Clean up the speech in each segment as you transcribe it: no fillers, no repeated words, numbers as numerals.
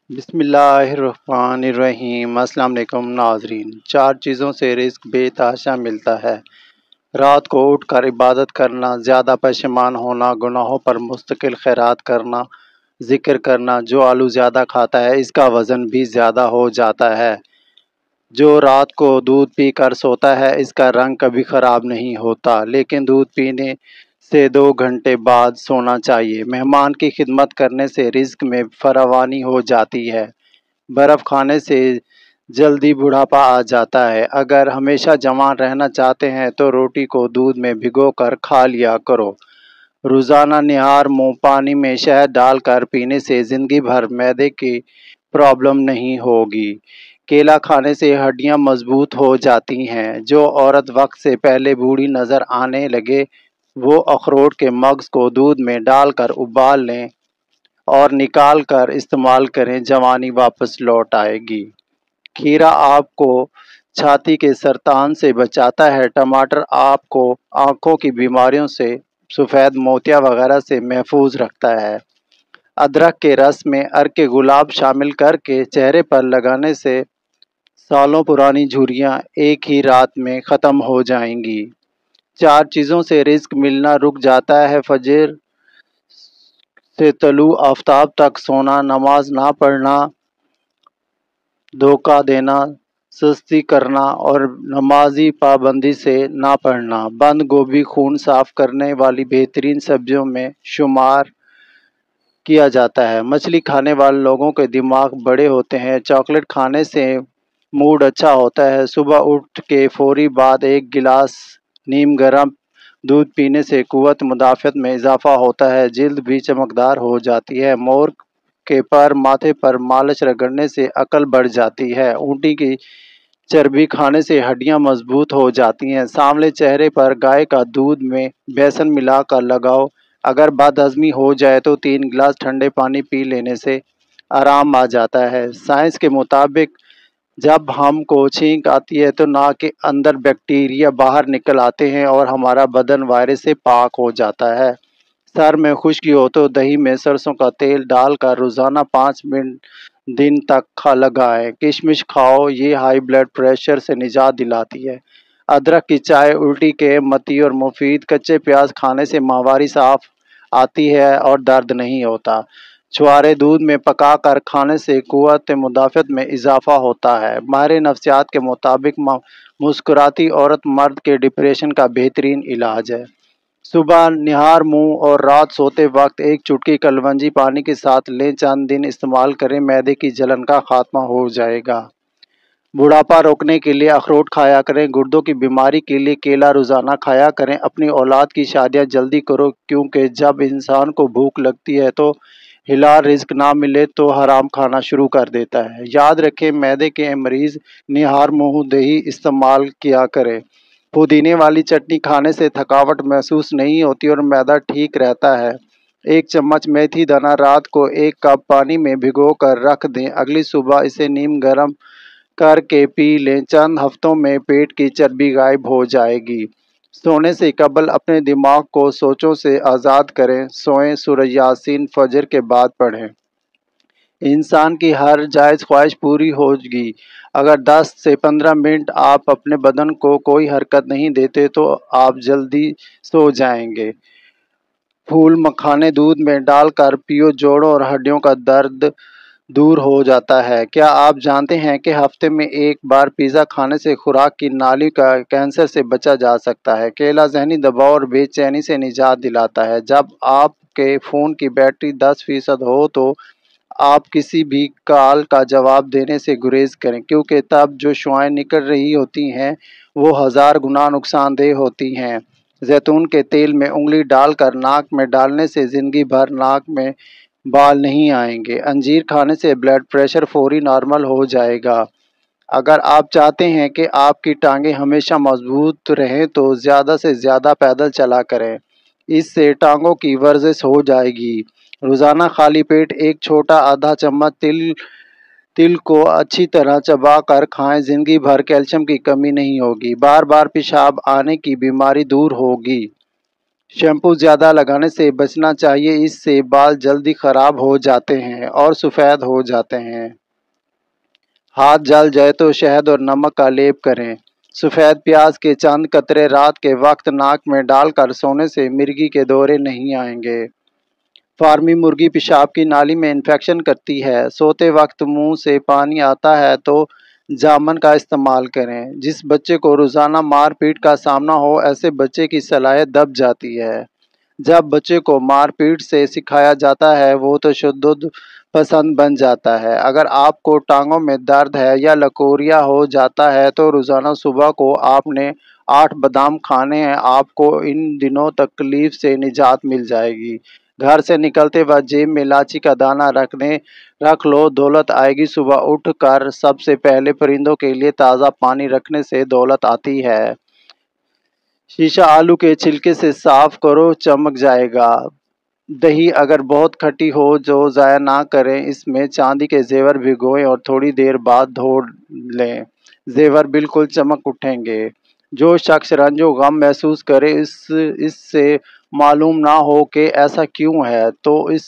بسم اللہ الرحمن الرحیم۔ السلام علیکم ناظرین۔ 4 چیزوں سے رزق بے تحاشا ملتا ہے: رات کو اٹھ کر عبادت کرنا، زیادہ پشیمان ہونا، گناہوں پر مستقل خیرات کرنا، ذکر کرنا۔ جو آلو زیادہ کھاتا ہے اس کا وزن بھی زیادہ ہو جاتا ہے۔ جو رات کو دودھ پی کر سوتا ہے اس کا رنگ کبھی خراب نہیں ہوتا، لیکن دودھ پینے سے 2 گھنٹے بعد سونا چاہیے۔ مہمان کی خدمت کرنے سے رزق میں فراوانی ہو جاتی ہے۔ برف کھانے سے جلدی بڑھاپا آ جاتا ہے۔ اگر ہمیشہ جوان رہنا چاہتے ہیں تو روٹی کو دودھ میں بھگو کر کھا لیا کرو۔ روزانہ نہار منہ پانی میں شہد ڈال کر پینے سے زندگی بھر معدے کی پرابلم نہیں ہوگی۔ کیلا کھانے سے ہڈیاں مضبوط ہو جاتی ہیں۔ جو عورت وقت سے پہلے بوڑھی نظر آنے لگے وہ اخروٹ کے مغز کو دودھ میں ڈال کر ابال لیں اور نکال کر استعمال کریں، جوانی واپس لوٹ آئے گی۔ کھیرا آپ کو چھاتی کے سرطان سے بچاتا ہے۔ ٹماٹر آپ کو آنکھوں کی بیماریوں سے، سفید موتیا وغیرہ سے محفوظ رکھتا ہے۔ ادرک کے رس میں عرق گلاب شامل کر کے چہرے پر لگانے سے سالوں پرانی جھریاں ایک ہی رات میں ختم ہو جائیں گی۔ 4 چیزوں سے رزق ملنا رک جاتا ہے: فجر سے طلوع آفتاب تک سونا، نماز نہ پڑھنا، دھوکہ دینا، سستی کرنا اور نمازی پابندی سے نہ پڑھنا۔ بند گوبھی خون صاف کرنے والی بہترین سبزیوں میں شمار کیا جاتا ہے۔ مچھلی کھانے والے لوگوں کے دماغ بڑے ہوتے ہیں۔ چاکلیٹ کھانے سے موڈ اچھا ہوتا ہے۔ صبح اٹھ کے فوری بعد 1 گلاس نیم گرم دودھ پینے سے قوت مدافعت میں اضافہ ہوتا ہے، جلد بھی چمکدار ہو جاتی ہے۔ مور کے پر ماتھے پر مالش رگڑنے سے عقل بڑھ جاتی ہے۔ اونٹی کی چربی کھانے سے ہڈیاں مضبوط ہو جاتی ہیں۔ سانولے چہرے پر گائے کا دودھ میں بیسن ملا کر لگاؤ۔ اگر بد ہضمی ہو جائے تو 3 گلاس ٹھنڈے پانی پی لینے سے آرام آ جاتا ہے۔ سائنس کے مطابق جب ہم کو چھینک آتی ہے تو ناک کے اندر بیکٹیریا باہر نکل آتے ہیں اور ہمارا بدن وائرس سے پاک ہو جاتا ہے۔ سر میں خشکی ہو تو دہی میں سرسوں کا تیل ڈال کر روزانہ 5 منٹ دن تک لگائیں۔ کشمش کھاؤ، یہ ہائی بلڈ پریشر سے نجات دلاتی ہے۔ ادرک کی چائے الٹی کے متی اور مفید۔ کچے پیاز کھانے سے ماہواری صاف آتی ہے اور درد نہیں ہوتا۔ چھوارے دودھ میں پکا کر کھانے سے قوت مدافعت میں اضافہ ہوتا ہے۔ ماہر نفسیات کے مطابق مسکراتی عورت مرد کے ڈپریشن کا بہترین علاج ہے۔ صبح نہار منہ اور رات سوتے وقت 1 چٹکی کلونجی پانی کے ساتھ لیں، چند دن استعمال کریں، معدے کی جلن کا خاتمہ ہو جائے گا۔ بڑھاپا روکنے کے لیے اخروٹ کھایا کریں۔ گردوں کی بیماری کے لیے کیلا روزانہ کھایا کریں۔ اپنی اولاد کی شادیاں جلدی کرو، کیونکہ جب انسان کو بھوک لگتی ہے تو حلال رزق نہ ملے تو حرام کھانا شروع کر دیتا ہے۔ یاد رکھیں، معدے کے مریض نہار منہ دہی استعمال کیا کریں۔ پودینے والی چٹنی کھانے سے تھکاوٹ محسوس نہیں ہوتی اور معدہ ٹھیک رہتا ہے۔ 1 چمچ میتھی دانہ رات کو 1 کپ پانی میں بھگو کر رکھ دیں، اگلی صبح اسے نیم گرم کر کے پی لیں، چند ہفتوں میں پیٹ کی چربی غائب ہو جائے گی۔ سونے سے قبل اپنے دماغ کو سوچوں سے آزاد کریں۔ سوئیں، سورہ یاسین فجر کے بعد پڑھیں۔ انسان کی ہر جائز خواہش پوری ہوگی اگر 10 سے 15 منٹ آپ اپنے بدن کو کوئی حرکت نہیں دیتے تو آپ جلدی سو جائیں گے۔ پھول مکھانے دودھ میں ڈال کر پیو، جوڑوں اور ہڈیوں کا درد دور ہو جاتا ہے۔ کیا آپ جانتے ہیں کہ ہفتے میں 1 بار پیزا کھانے سے خوراک کی نالی کا کینسر سے بچا جا سکتا ہے؟ کیلا ذہنی دباؤ اور بے چینی سے نجات دلاتا ہے۔ جب آپ کے فون کی بیٹری 10% ہو تو آپ کسی بھی کال کا جواب دینے سے گریز کریں، کیونکہ تب جو شعاعیں نکل رہی ہوتی ہیں وہ 1000 گنا نقصان دہ ہوتی ہیں۔ زیتون کے تیل میں انگلی ڈال کر ناک میں ڈالنے سے زندگی بھر ناک میں بال نہیں آئیں گے۔ انجیر کھانے سے بلڈ پریشر فوری نارمل ہو جائے گا۔ اگر آپ چاہتے ہیں کہ آپ کی ٹانگیں ہمیشہ مضبوط رہیں تو زیادہ سے زیادہ پیدل چلا کریں، اس سے ٹانگوں کی ورزش ہو جائے گی۔ روزانہ خالی پیٹ 1 چھوٹا آدھا چمچ تل کو اچھی طرح چبا کر کھائیں، زندگی بھر کیلشیم کی کمی نہیں ہوگی۔ بار بار پیشاب آنے کی بیماری دور ہوگی۔ شیمپو زیادہ لگانے سے بچنا چاہیے، اس سے بال جلدی خراب ہو جاتے ہیں اور سفید ہو جاتے ہیں۔ ہاتھ جل جائے تو شہد اور نمک کا لیپ کریں۔ سفید پیاز کے چند قطرے رات کے وقت ناک میں ڈال کر سونے سے مرگی کے دورے نہیں آئیں گے۔ فارمی مرغی پیشاب کی نالی میں انفیکشن کرتی ہے۔ سوتے وقت منہ سے پانی آتا ہے تو جامن کا استعمال کریں۔ جس بچے کو روزانہ مار پیٹ کا سامنا ہو، ایسے بچے کی صلاحیت دب جاتی ہے۔ جب بچے کو مار پیٹ سے سکھایا جاتا ہے وہ تو تشدد پسند بن جاتا ہے۔ اگر آپ کو ٹانگوں میں درد ہے یا لکوریا ہو جاتا ہے تو روزانہ صبح کو آپ نے 8 بادام کھانے ہیں۔ آپ کو ان دنوں تکلیف سے نجات مل جائے گی۔ گھر سے نکلتے وقت جیب میں الائچی کا دانہ رکھ لو، دولت آئے گی۔ صبح اٹھ کر سب سے پہلے پرندوں کے لیے تازہ پانی رکھنے سے دولت آتی ہے۔ شیشہ آلو کے چھلکے سے صاف کرو، چمک جائے گا۔ دہی اگر بہت کھٹی ہو جو ضائع نہ کریں، اس میں چاندی کے زیور بھگوئیں اور تھوڑی دیر بعد دھو لیں، زیور بالکل چمک اٹھیں گے۔ جو شخص رنج و غم محسوس کرے، اس سے معلوم نہ ہو کہ ایسا کیوں ہے، تو اس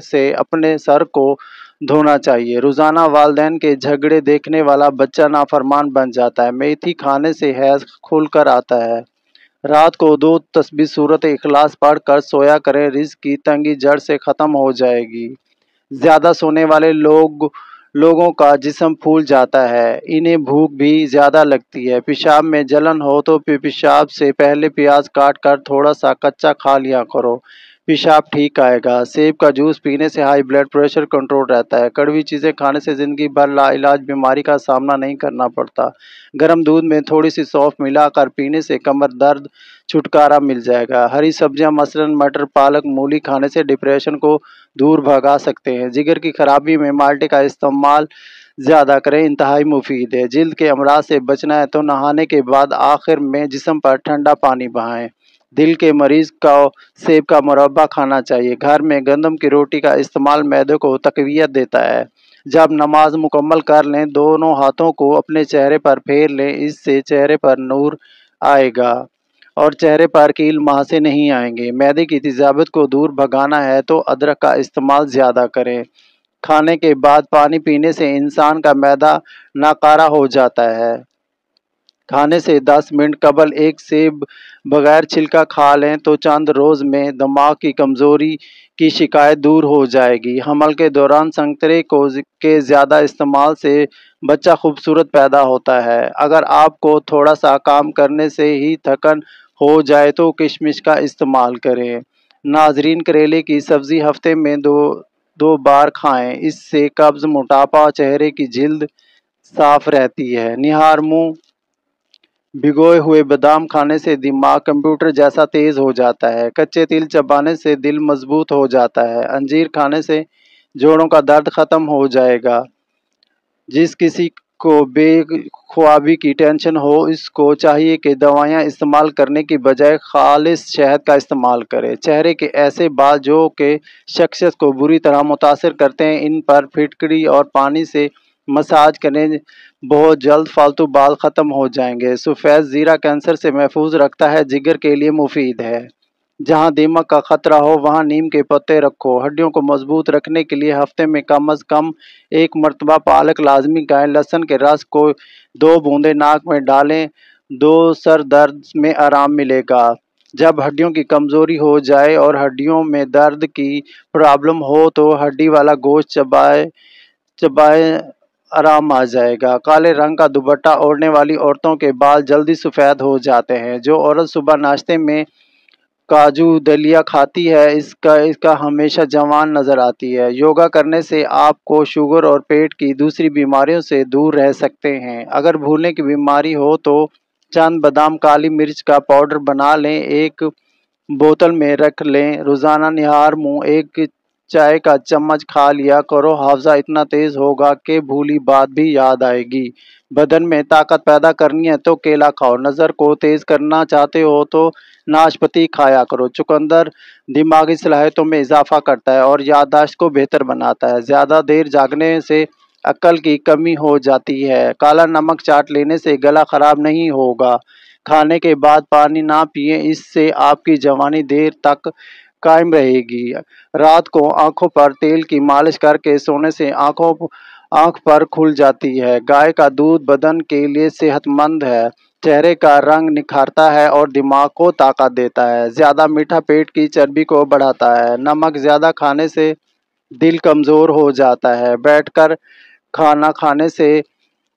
سے اپنے سر کو دھونا چاہیے۔ روزانہ والدین کے جھگڑے دیکھنے والا بچہ نافرمان بن جاتا ہے۔ میتھی کھانے سے حیض کھل کر آتا ہے۔ رات کو 2 تسبیح سورۃ اخلاص پڑھ کر سویا کریں، رزق کی تنگی جڑ سے ختم ہو جائے گی۔ زیادہ سونے والے لوگوں کا جسم پھول جاتا ہے، انہیں بھوک بھی زیادہ لگتی ہے۔ پیشاب میں جلن ہو تو پیشاب سے پہلے پیاز کاٹ کر تھوڑا سا کچا کھا لیا کرو، پیشاب ٹھیک آئے گا۔ سیب کا جوس پینے سے ہائی بلڈ پریشر کنٹرول رہتا ہے۔ کڑوی چیزیں کھانے سے زندگی بھر لا علاج بیماری کا سامنا نہیں کرنا پڑتا۔ گرم دودھ میں تھوڑی سی سونف ملا کر پینے سے کمر درد چھٹکارا مل جائے گا۔ ہری سبزیاں مثلاً مٹر، پالک، مولی کھانے سے ڈپریشن کو دور بھگا سکتے ہیں۔ جگر کی خرابی میں مالٹے کا استعمال زیادہ کریں، انتہائی مفید ہے۔ جلد کے امراض سے بچنا ہے تو نہانے کے بعد آخر میں جسم پر ٹھنڈا پانی بہائیں۔ دل کے مریض کو سیب کا مربع کھانا چاہیے۔ گھر میں گندم کی روٹی کا استعمال معدے کو تقویت دیتا ہے۔ جب نماز مکمل کر لیں، دونوں ہاتھوں کو اپنے چہرے پر پھیر لیں، اس سے چہرے پر نور آئے گا اور چہرے پر کیل مہاسے نہیں آئیں گے۔ معدے کی تیزابیت کو دور بھگانا ہے تو ادرک کا استعمال زیادہ کریں۔ کھانے کے بعد پانی پینے سے انسان کا معدہ ناکارہ ہو جاتا ہے۔ کھانے سے 10 منٹ قبل ایک سیب بغیر چھلکا کھا لیں تو چند روز میں دماغ کی کمزوری کی شکایت دور ہو جائے گی۔ حمل کے دوران سنترے کے زیادہ استعمال سے بچہ خوبصورت پیدا ہوتا ہے۔ اگر آپ کو تھوڑا سا کام کرنے سے ہی تھکن ہو جائے تو کشمش کا استعمال کریں۔ ناظرین، کریلے کی سبزی ہفتے میں 2 بار کھائیں، اس سے قبض، موٹاپا اور چہرے کی جلد صاف رہتی ہے۔ نہار منہ بھگوئے ہوئے بادام کھانے سے دماغ کمپیوٹر جیسا تیز ہو جاتا ہے۔ کچے تل چبانے سے دل مضبوط ہو جاتا ہے۔ انجیر کھانے سے جوڑوں کا درد ختم ہو جائے گا۔ جس کسی کو بے خوابی کی ٹینشن ہو، اس کو چاہیے کہ دوائیاں استعمال کرنے کی بجائے خالص شہد کا استعمال کرے۔ چہرے کے ایسے بال جو کہ شخصیت کو بری طرح متاثر کرتے ہیں، ان پر پھٹکری اور پانی سے مساج کریں، بہت جلد فالتو بال ختم ہو جائیں گے۔ سفید زیرہ کینسر سے محفوظ رکھتا ہے، جگر کے لیے مفید ہے۔ جہاں دیمک کا خطرہ ہو وہاں نیم کے پتے رکھو۔ ہڈیوں کو مضبوط رکھنے کے لیے ہفتے میں کم از کم 1 مرتبہ پالک لازمی کھائیں۔ لہسن کے رس کو 2 بوندیں ناک میں ڈالیں، سر درد میں آرام ملے گا۔ جب ہڈیوں کی کمزوری ہو جائے اور ہڈیوں میں درد کی پرابلم ہو تو ہڈی والا گوشت چبائیں، آرام آ جائے گا۔ کالے رنگ کا دوپٹہ اوڑھنے والی عورتوں کے بال جلدی سفید ہو جاتے ہیں۔ جو عورت صبح ناشتے میں کاجو دلیا کھاتی ہے، اس کا ہمیشہ جوان نظر آتی ہے۔ یوگا کرنے سے آپ کو شوگر اور پیٹ کی دوسری بیماریوں سے دور رہ سکتے ہیں۔ اگر بھولنے کی بیماری ہو تو چند بادام کالی مرچ کا پاؤڈر بنا لیں، ایک بوتل میں رکھ لیں۔ روزانہ نہار منہ 1 چائے کا چمچ کھا لیا کرو، حافظہ اتنا تیز ہوگا کہ بھولی بات بھی یاد آئے گی۔ بدن میں طاقت پیدا کرنی ہے تو کیلا کھاؤ۔ نظر کو تیز کرنا چاہتے ہو تو ناشپاتی کھایا کرو۔ چقندر دماغی صلاحیتوں میں اضافہ کرتا ہے اور یادداشت کو بہتر بناتا ہے۔ زیادہ دیر جاگنے سے عقل کی کمی ہو جاتی ہے۔ کالا نمک چاٹ لینے سے گلا خراب نہیں ہوگا۔ کھانے کے بعد پانی نہ پئیں، اس سے آپ کی جوانی دیر تک قائم رہے گی۔ رات کو آنکھوں پر تیل کی مالش کر کے سونے سے آنکھ پر کھل جاتی ہے۔ گائے کا دودھ بدن کے لیے صحت مند ہے، چہرے کا رنگ نکھارتا ہے اور دماغ کو طاقت دیتا ہے۔ زیادہ میٹھا پیٹ کی چربی کو بڑھاتا ہے۔ نمک زیادہ کھانے سے دل کمزور ہو جاتا ہے۔ بیٹھ کر کھانا کھانے سے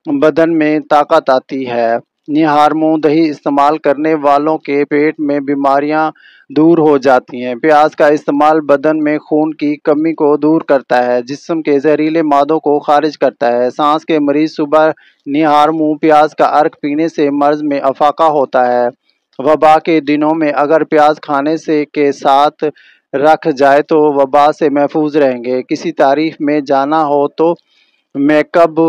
بدن میں طاقت آتی ہے۔ نہار منہ دہی استعمال کرنے والوں کے پیٹ میں بیماریاں دور ہو جاتی ہیں۔ پیاز کا استعمال بدن میں خون کی کمی کو دور کرتا ہے، جسم کے زہریلے مادوں کو خارج کرتا ہے۔ سانس کے مریض صبح نہار منہ پیاز کا عرق پینے سے مرض میں افاقہ ہوتا ہے۔ وبا کے دنوں میں اگر پیاز کھانے سے کے ساتھ رکھ جائے تو وبا سے محفوظ رہیں گے۔ کسی تقریب میں جانا ہو تو میک اپ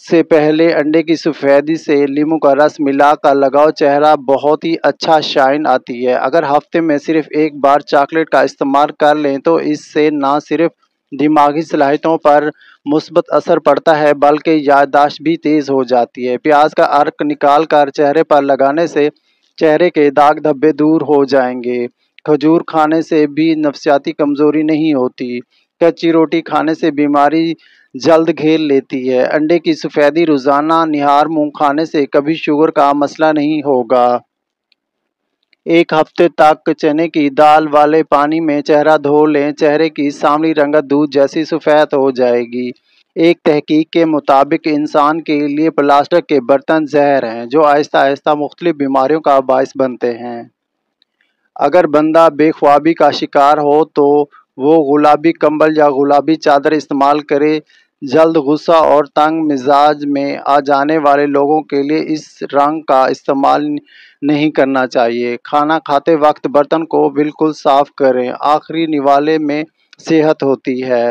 سے پہلے انڈے کی سفیدی سے لیموں کا رس ملا کر لگاؤ، چہرہ بہت ہی اچھا شائن آتی ہے۔ اگر ہفتے میں صرف ایک بار چاکلیٹ کا استعمال کر لیں تو اس سے نہ صرف دماغی صلاحیتوں پر مثبت اثر پڑتا ہے بلکہ یادداشت بھی تیز ہو جاتی ہے۔ پیاز کا عرق نکال کر چہرے پر لگانے سے چہرے کے داغ دھبے دور ہو جائیں گے۔ کھجور کھانے سے بھی نفسیاتی کمزوری نہیں ہوتی۔ کچی روٹی کھانے سے بیماری جلد گھیر لیتی ہے۔ انڈے کی سفیدی روزانہ نہار منہ کھانے سے کبھی شوگر کا مسئلہ نہیں ہوگا۔ ایک ہفتے تک چنے کی دال والے پانی میں چہرہ دھو لیں، چہرے کی سانولی رنگت دودھ جیسی سفید ہو جائے گی۔ ایک تحقیق کے مطابق انسان کے لیے پلاسٹک کے برتن زہر ہیں جو آہستہ آہستہ مختلف بیماریوں کا باعث بنتے ہیں۔ اگر بندہ بے خوابی کا شکار ہو تو وہ گلابی کمبل یا گلابی چادر استعمال کرے۔ جلد غصہ اور تنگ مزاج میں آ جانے والے لوگوں کے لیے اس رنگ کا استعمال نہیں کرنا چاہیے۔ کھانا کھاتے وقت برتن کو بالکل صاف کریں، آخری نوالے میں صحت ہوتی ہے۔